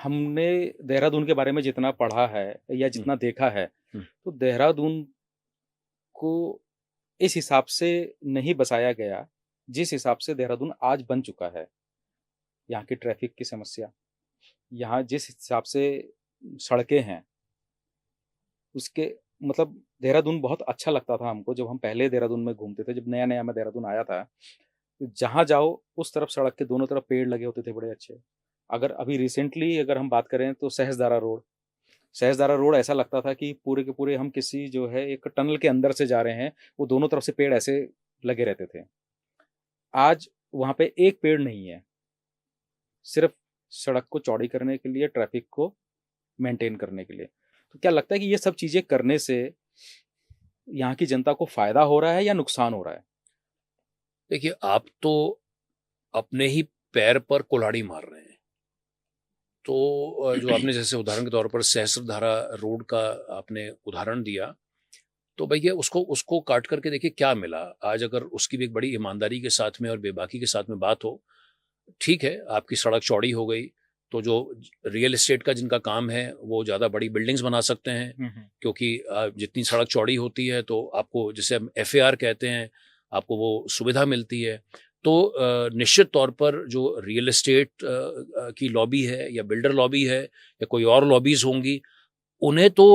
हमने देहरादून के बारे में जितना पढ़ा है या हुँ, जितना देखा है, हुँ, तो देहरादून को इस हिसाब से नहीं बसाया गया, जिस हिसाब से देहरादून आज बन चुका है। यहाँ की ट्रैफ़िक की समस्या, यहाँ जिस हिसाब से सड़कें हैं, उसके मतलब देहरादून बहुत अच्छा लगता था हमको जब हम पहले देहरादून में घूमते थे, जब नया-नया मैं देहरादून आया था। तो जहाँ जाओ उस तरफ सड़क के दोनों तरफ पेड़ लगे होते थे बड़े अच्छे। अगर अभी रिसेंटली अगर हम बात करें तो सहजदारा रोड ऐसा लगता था कि पूरे के पूरे हम किसी जो है एक टनल के अंदर से जा रहे हैं, वो दोनों तरफ से पेड़ ऐसे लगे रहते थे। आज वहाँ पे एक पेड़ नहीं है, सिर्फ़ सड़क को चौड़ी करने के लिए, ट्रैफ़िक को मेंटेन करने के लिए। तो क्या लगता है कि ये सब चीज़ें करने से यहाँ की जनता को फ़ायदा हो रहा है या नुकसान हो रहा है? देखिए, आप तो अपने ही पैर पर कुल्हाड़ी मार रहे हैं। तो जो आपने जैसे उदाहरण के तौर पर सहस्त्रधारा रोड का आपने उदाहरण दिया, तो भैया उसको उसको काट कर के देखिए क्या मिला। आज अगर उसकी भी एक बड़ी ईमानदारी के साथ में और बेबाकी के साथ में बात हो, ठीक है, आपकी सड़क चौड़ी हो गई, तो जो रियल एस्टेट का जिनका काम है, वो ज़्यादा बड़ी बिल्डिंग्स बना सकते हैं, हुँ, हुँ। क्योंकि जितनी सड़क चौड़ी होती है, तो आपको जिसे हम एफएआर कहते हैं, आपको वो सुविधा मिलती है। तो निश्चित तौर पर जो रियल एस्टेट की लॉबी है या बिल्डर लॉबी है या कोई और लॉबीज़ होंगी, उन्हें तो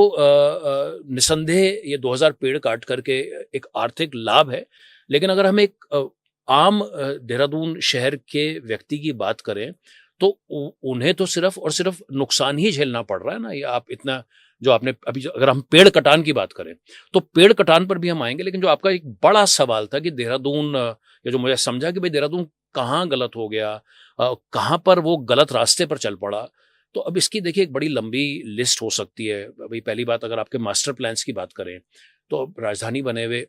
निसंदेह ये 2000 पेड़ काट करके एक आर्थिक लाभ है। लेकिन अगर हम एक आम देहरादून शहर के व्यक्ति की बात करें, तो उन्हें तो सिर्फ और सिर्फ नुकसान ही झेलना पड़ रहा है ना। ये आप इतना जो आपने अभी अगर हम पेड़ कटान की बात करें, तो पेड़ कटान पर भी हम आएंगे, लेकिन जो आपका एक बड़ा सवाल था कि देहरादून या जो मुझे समझा कि भाई देहरादून कहाँ गलत हो गया, कहाँ पर वो गलत रास्ते पर चल पड़ा। तो अब इसकी देखिए एक बड़ी लंबी लिस्ट हो सकती है। अभी पहली बात, अगर आपके मास्टर प्लान्स की बात करें, तो अब राजधानी बने हुए,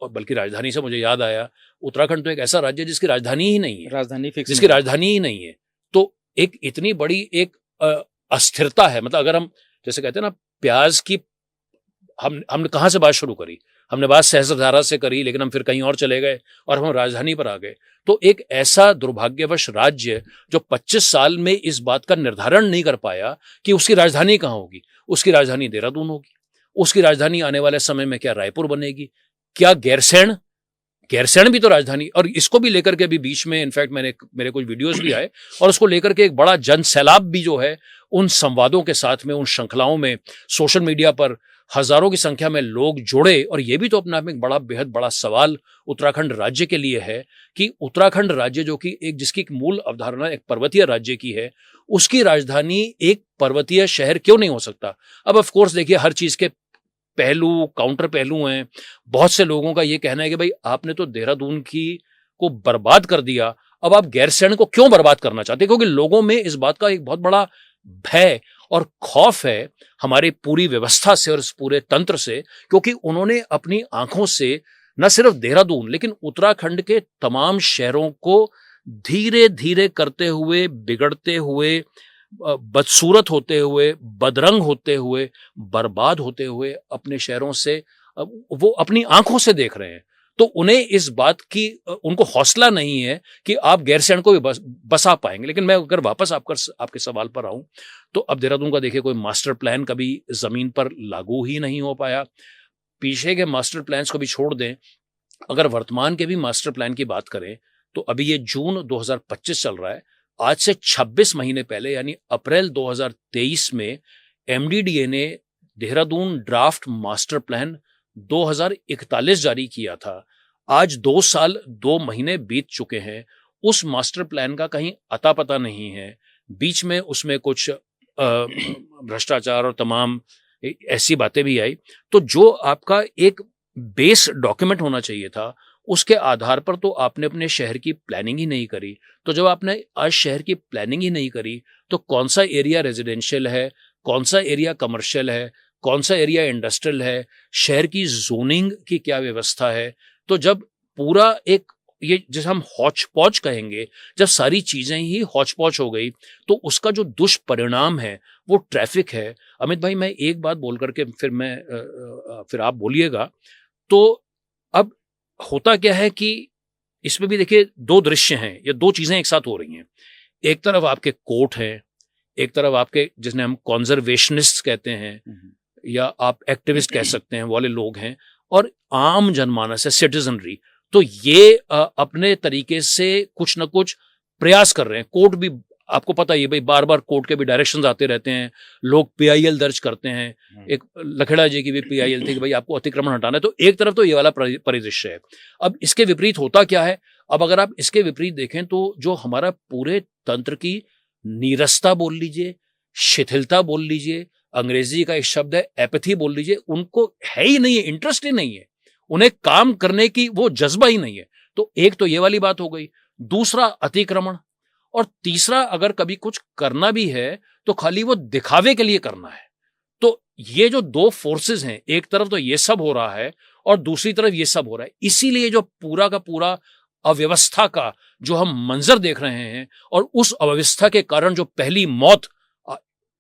और बल्कि राजधानी से मुझे याद आया, उत्तराखंड तो एक ऐसा राज्य है जिसकी राजधानी ही नहीं है, राजधानी फिक्स जिसकी नहीं है। राजधानी ही नहीं है। तो एक इतनी बड़ी एक अस्थिरता है। मतलब अगर हम जैसे कहते हैं ना, प्याज की हमने कहाँ से बात शुरू करी? हमने बात सहस्त्रधारा से करी, लेकिन हम फिर कहीं और चले गए और हम राजधानी पर आ गए। तो एक ऐसा दुर्भाग्यवश राज्य जो 25 साल में इस बात का निर्धारण नहीं कर पाया कि उसकी राजधानी कहाँ होगी। उसकी राजधानी देहरादून होगी। उसकी राजधानी आने वाले समय में क्या रायपुर बनेगी? क्या गैरसैंण? गैरसैंण भी तो राजधानी, और इसको भी लेकर के अभी बीच में इनफैक्ट मेरे कुछ वीडियोस भी आए, और उसको लेकर के एक बड़ा जन सैलाब भी जो है, उन संवादों के साथ में, उन श्रृंखलाओं में, सोशल मीडिया पर हजारों की संख्या में लोग जुड़े। और ये भी तो अपने आप में एक बड़ा बेहद बड़ा सवाल उत्तराखंड राज्य के लिए है कि उत्तराखंड राज्य जो कि एक जिसकी एक मूल अवधारणा एक पर्वतीय राज्य की है, उसकी राजधानी एक पर्वतीय शहर क्यों नहीं हो सकता? अब ऑफ कोर्स देखिए, हर चीज के पहलू काउंटर पहलू हैं। बहुत से लोगों का ये कहना है कि भाई आपने तो देहरादून की को बर्बाद कर दिया, अब आप गैरसैंण को क्यों बर्बाद करना चाहते हैं? क्योंकि लोगों में इस बात का एक बहुत बड़ा भय और खौफ है हमारी पूरी व्यवस्था से और इस पूरे तंत्र से, क्योंकि उन्होंने अपनी आंखों से न सिर्फ देहरादून लेकिन उत्तराखंड के तमाम शहरों को धीरे धीरे करते हुए, बिगड़ते हुए, बदसूरत होते हुए, बदरंग होते हुए, बर्बाद होते हुए अपने शहरों से वो अपनी आंखों से देख रहे हैं। तो उन्हें इस बात की उनको हौसला नहीं है कि आप गैरसैंण को भी बसा पाएंगे। लेकिन मैं अगर वापस आपके सवाल पर आऊं, तो अब देहरादून का देखिए कोई मास्टर प्लान कभी जमीन पर लागू ही नहीं हो पाया। पीछे के मास्टर प्लान्स को भी छोड़ दें, अगर वर्तमान के भी मास्टर प्लान की बात करें, तो अभी ये जून 2025 चल रहा है। आज से 26 महीने पहले यानी अप्रैल 2023 में एमडीडीए ने देहरादून ड्राफ्ट मास्टर प्लान 2041 जारी किया था। आज 2 साल 2 महीने बीत चुके हैं। उस मास्टर प्लान का कहीं अता पता नहीं है। बीच में उसमें कुछ भ्रष्टाचार और तमाम ऐसी बातें भी आई। तो जो आपका एक बेस डॉक्यूमेंट होना चाहिए था, उसके आधार पर तो आपने अपने शहर की प्लानिंग ही नहीं करी। तो जब आपने आज शहर की प्लानिंग ही नहीं करी, तो कौन सा एरिया रेजिडेंशियल है, कौन सा एरिया कमर्शियल है, कौन सा एरिया इंडस्ट्रियल है, शहर की जोनिंग की क्या व्यवस्था है? तो जब पूरा एक ये जिसे हम हौच पौच कहेंगे, जब सारी चीजें ही हौच पौच हो गई, तो उसका जो दुष्परिणाम है वो ट्रैफिक है। अमित भाई, मैं एक बात बोल करके फिर आप बोलिएगा। तो अब होता क्या है कि इसमें भी देखिए 2 दृश्य हैं, या 2 चीजें एक साथ हो रही हैं। एक तरफ आपके कोर्ट हैं, एक तरफ आपके जिसने हम कॉन्जर्वेशनिस्ट कहते हैं या आप एक्टिविस्ट कह सकते हैं, वाले लोग हैं, और आम जनमानस है, सिटीजनरी। तो ये अपने तरीके से कुछ ना कुछ प्रयास कर रहे हैं। कोर्ट भी आपको पता ही है भाई, बार बार कोर्ट के भी डायरेक्शंस आते रहते हैं, लोग पीआईएल दर्ज करते हैं। एक लखेड़ा जी की भी पीआईएल थी कि भाई आपको अतिक्रमण हटाना है। तो एक तरफ तो ये वाला परिदृश्य है। अब इसके विपरीत होता क्या है? अब अगर आप इसके विपरीत देखें तो जो हमारा पूरे तंत्र की नीरसता बोल लीजिए, शिथिलता बोल लीजिए, अंग्रेजी का एक शब्द है एपैथी बोल लीजिए, उनको है ही नहीं है, इंटरेस्ट ही नहीं है, उन्हें काम करने की वो जज्बा ही नहीं है। तो एक तो ये वाली बात हो गई। दूसरा अतिक्रमण, और तीसरा अगर कभी कुछ करना भी है तो खाली वो दिखावे के लिए करना है। तो ये जो दो फोर्सेस हैं, एक तरफ तो ये सब हो रहा है और दूसरी तरफ ये सब हो रहा है। इसीलिए जो पूरा का पूरा अव्यवस्था का जो हम मंजर देख रहे हैं, और उस अव्यवस्था के कारण जो पहली मौत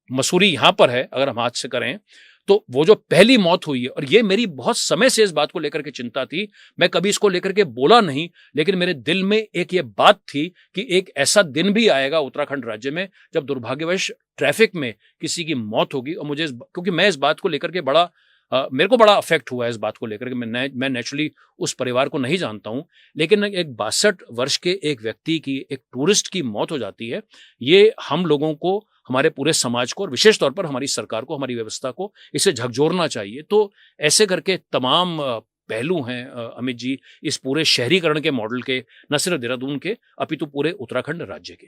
मसूरी यहां पर है, अगर हम हाथ से करें तो वो जो पहली मौत हुई है, और ये मेरी बहुत समय से इस बात को लेकर के चिंता थी, मैं कभी इसको लेकर के बोला नहीं, लेकिन मेरे दिल में एक ये बात थी कि एक ऐसा दिन भी आएगा उत्तराखंड राज्य में जब दुर्भाग्यवश ट्रैफिक में किसी की मौत होगी। और मुझे क्योंकि मैं इस बात को लेकर के बड़ा मेरे को बड़ा अफेक्ट हुआ है इस बात को लेकर के। मैं नेचुरली उस परिवार को नहीं जानता हूं, लेकिन एक 62 वर्ष के एक व्यक्ति की, एक टूरिस्ट की मौत हो जाती है, ये हम लोगों को, हमारे पूरे समाज को, और विशेष तौर पर हमारी सरकार को, हमारी व्यवस्था को इसे झकझोरना चाहिए। तो ऐसे करके तमाम पहलू हैं अमित जी, इस पूरे शहरीकरण के मॉडल के, न सिर्फ देहरादून के अपितु पूरे उत्तराखंड राज्य के।